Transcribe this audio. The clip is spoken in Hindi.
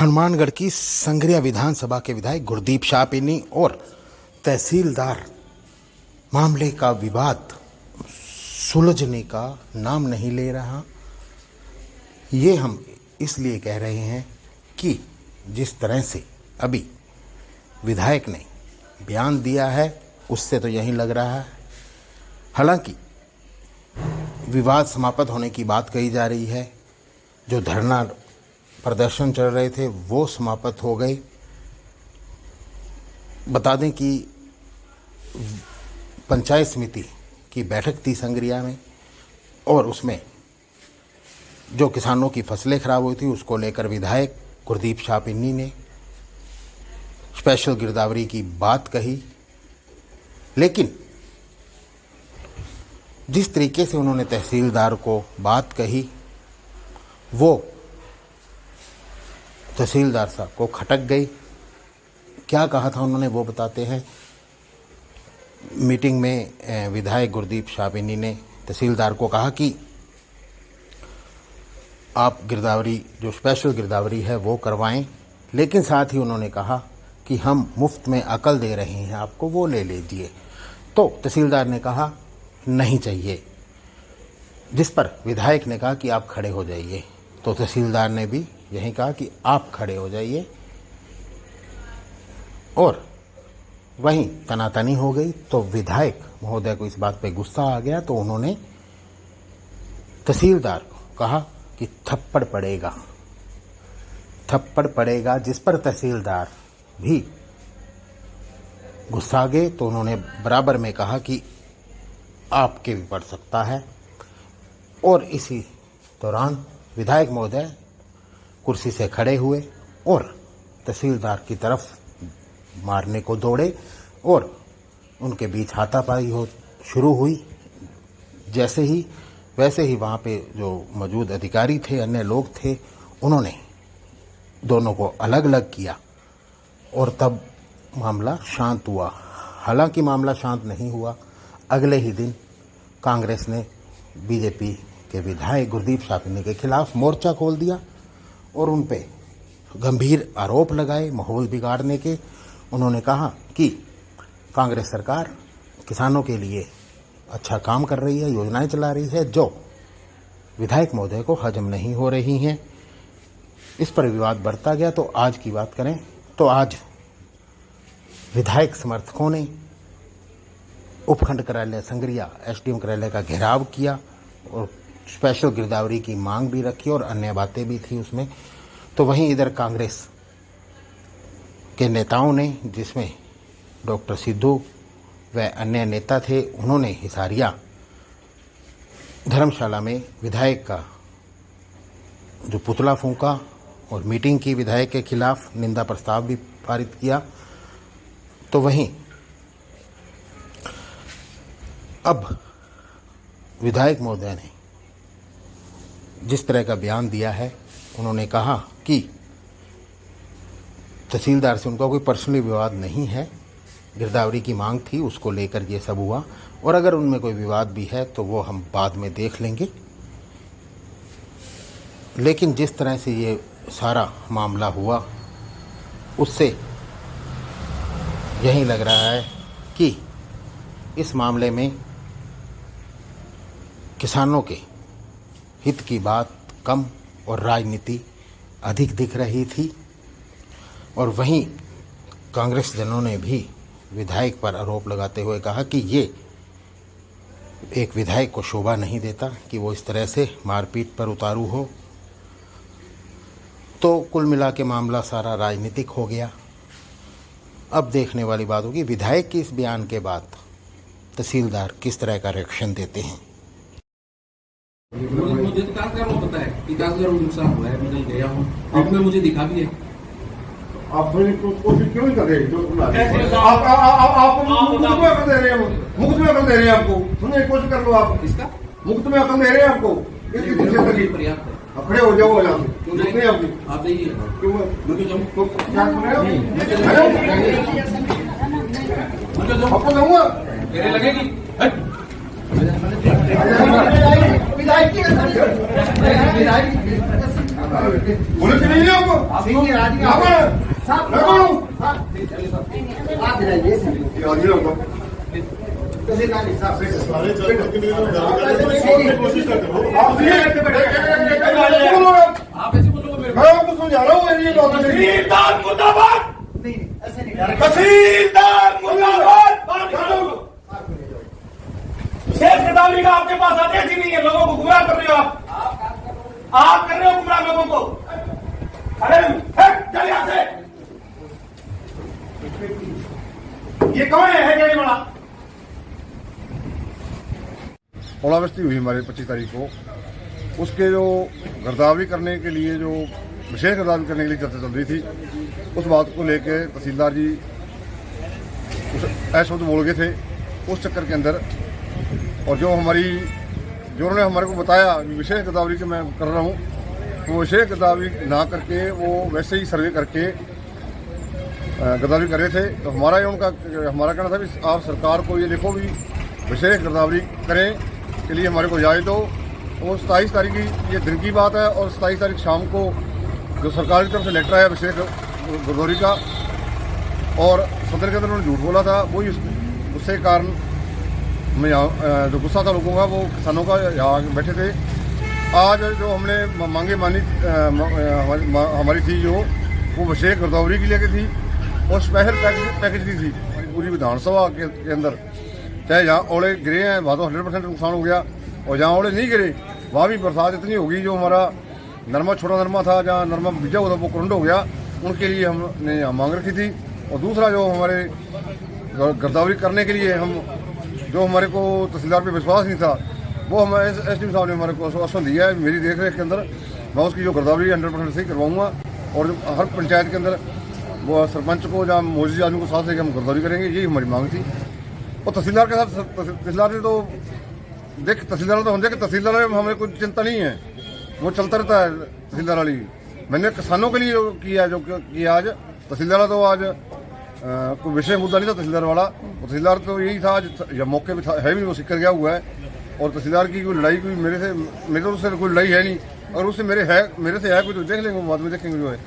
हनुमानगढ़ की संगरिया विधानसभा के विधायक गुरदीप शाहपिनी और तहसीलदार मामले का विवाद सुलझने का नाम नहीं ले रहा। ये हम इसलिए कह रहे हैं कि जिस तरह से अभी विधायक ने बयान दिया है उससे तो यही लग रहा है। हालांकि विवाद समाप्त होने की बात कही जा रही है। जो धरना प्रदर्शन चल रहे थे वो समाप्त हो गए। बता दें कि पंचायत समिति की बैठक थी संगरिया में और उसमें जो किसानों की फसलें खराब हुई थी उसको लेकर विधायक गुरदीप शाहपिनी ने स्पेशल गिरदावरी की बात कही। लेकिन जिस तरीके से उन्होंने तहसीलदार को बात कही वो तहसीलदार साहब को खटक गई। क्या कहा था उन्होंने वो बताते हैं। मीटिंग में विधायक गुरदीप शाहपिनी ने तहसीलदार को कहा कि आप गिरदावरी जो स्पेशल गिरदावरी है वो करवाएं, लेकिन साथ ही उन्होंने कहा कि हम मुफ्त में अकल दे रहे हैं आपको, वो ले लीजिए। तो तहसीलदार ने कहा नहीं चाहिए, जिस पर विधायक ने कहा कि आप खड़े हो जाइए। तो तहसीलदार ने भी यही कहा कि आप खड़े हो जाइए और वहीं तनातनी हो गई। तो विधायक महोदय को इस बात पे गुस्सा आ गया तो उन्होंने तहसीलदार को कहा कि थप्पड़ पड़ेगा, थप्पड़ पड़ेगा, जिस पर तहसीलदार भी गुस्सा गए। तो उन्होंने बराबर में कहा कि आपके भी पड़ सकता है। और इसी दौरान विधायक महोदय कुर्सी से खड़े हुए और तहसीलदार की तरफ मारने को दौड़े और उनके बीच हाथापाई हो शुरू हुई। जैसे ही वैसे ही वहाँ पे जो मौजूद अधिकारी थे, अन्य लोग थे, उन्होंने दोनों को अलग अलग किया और तब मामला शांत हुआ। हालांकि मामला शांत नहीं हुआ। अगले ही दिन कांग्रेस ने बीजेपी के विधायक गुरदीप शाहपिनी के खिलाफ मोर्चा खोल दिया और उन पे गंभीर आरोप लगाए माहौल बिगाड़ने के। उन्होंने कहा कि कांग्रेस सरकार किसानों के लिए अच्छा काम कर रही है, योजनाएं चला रही है जो विधायक महोदय को हजम नहीं हो रही हैं। इस पर विवाद बढ़ता गया। तो आज की बात करें तो आज विधायक समर्थकों ने उपखंड कार्यालय संगरिया एसडीएम कार्यालय का घेराव किया और स्पेशल गिरदावरी की मांग भी रखी और अन्य बातें भी थी उसमें। तो वहीं इधर कांग्रेस के नेताओं ने, जिसमें डॉक्टर सिद्धू व अन्य नेता थे, उन्होंने हिसारिया धर्मशाला में विधायक का जो पुतला फूंका और मीटिंग की विधायक के खिलाफ निंदा प्रस्ताव भी पारित किया। तो वहीं अब विधायक महोदय ने जिस तरह का बयान दिया है, उन्होंने कहा कि तहसीलदार से उनका कोई पर्सनली विवाद नहीं है, गिरदावरी की मांग थी उसको लेकर ये सब हुआ और अगर उनमें कोई विवाद भी है तो वो हम बाद में देख लेंगे। लेकिन जिस तरह से ये सारा मामला हुआ उससे यही लग रहा है कि इस मामले में किसानों के हित की बात कम और राजनीति अधिक दिख रही थी। और वहीं कांग्रेस जनों ने भी विधायक पर आरोप लगाते हुए कहा कि ये एक विधायक को शोभा नहीं देता कि वो इस तरह से मारपीट पर उतारू हो। तो कुल मिला के मामला सारा राजनीतिक हो गया। अब देखने वाली बात होगी विधायक के इस बयान के बाद तहसीलदार किस तरह का रिएक्शन देते हैं। मुझे तो काम करना पता है कि 10,000 नुकसान हुआ है, मैं नहीं गया हूँ। आपने मुझे दिखा भी है। आप कोशिश क्यों नहीं कर रहे? आप मुफ्त में अकल दे रहे हैं, मुफ्त में अकल दे रहे हैं आपको। सुनिए, कोशिश कर लो आप। इसका मुफ्त में अकल दे रहे हैं आपको। पर्याप्त है। अब खड़े हो जाओ यहाँ से। क्यों नहीं आपकी? आप जाइए। क्यों? तो क्या कर रहे हो? आपको दूंगा। मेरे लगेगी। विधायक पुलिस नहीं है आपको आप ऐसे बोलोगे मेरे मैं आपको समझा रहा हूँ ये बात नहीं। तहसीलदार मुर्दाबाद, तहसीलदार मुर्दाबाद। शेख गद्दाफी का आपके पास आदेश ही नहीं है, लोगों को गुमराह कर रहे हो आप कर रहे हो गुमराह लोगों को। अरे चल यहां से, ये कौन है जाने वाला? ओलावृष्टि हुई हमारे 25 तारीख को, उसके जो गिरदावरी करने के लिए जो विशेष गिरदावरी करने के लिए चर्चा चल रही थी, उस बात को लेकर तहसीलदार जी ऐसे शब्द बोल गए थे उस चक्कर के अंदर। और जो उन्होंने हमारे को बताया विशेष गिरदावरी के मैं कर रहा हूँ, तो विशेष गिरदावरी ना करके वो वैसे ही सर्वे करके गिरदावरी कर रहे थे। तो हमारा कहना था कि आप सरकार को ये लिखो भी विशेष गिरदावरी करें के लिए हमारे को इजाज़त दो। वो 27 तारीख की ये दिन की बात है, और 27 तारीख शाम को जो सरकार की तरफ से लेटर आया विशेष गिरदावरी का, और सदर के अंदर उन्होंने झूठ बोला था, वही उसके कारण मैं यहाँ जो गुस्सा था लोगों का, वो किसानों का यहाँ बैठे थे। आज जो हमने मांगे मानी हमारी थी जो, वो विशेष गिरदावरी की लेके थी और स्पेशल पैकेज की थी पूरी विधानसभा के अंदर। चाहे जहाँ ओले गिरे हैं वहाँ तो 100% नुकसान हो गया, और जहाँ ओले नहीं गिरे वहाँ भी बरसात इतनी होगी, जो हमारा नरमा छोटा नरमा था, जहाँ नरमा बीजा हुआ था वो कुंड हो गया, उनके लिए हमने यहाँ मांग रखी थी। और दूसरा जो हमारे गिरदावरी करने के लिए जो हमारे को तहसीलदार पे विश्वास नहीं था, वो हमारे एसडीएम साहब ने हमारे को आश्वासन दिया है मेरी देख रेख के अंदर मैं उसकी जो गिरदावरी 100% सही करवाऊँगा। और हर पंचायत के अंदर वो सरपंच को या मौजूदा आदमी को साथ लेकर हम गिरदावरी करेंगे, यही हमारी मांग थी। और तहसीलदार के साथ तहसीलदार ने तो तहसीलदार तो हम देखे, तहसीलदार में हमें कोई चिंता नहीं है, वो चलता रहता है तहसीलदार वाली। मैंने किसानों के लिए किया जो किया आज, तहसीलदार तो आज कोई विषय मुद्दा नहीं था तहसीलदार वाला। तहसीलदार तो यही था जब मौके पे है भी वो सिक्कर गया हुआ है। और तहसीलदार की कोई लड़ाई मेरे से कोई लड़ाई है नहीं, अगर उससे मेरे से है कोई तो देख लेंगे, बाद में देखेंगे जो है।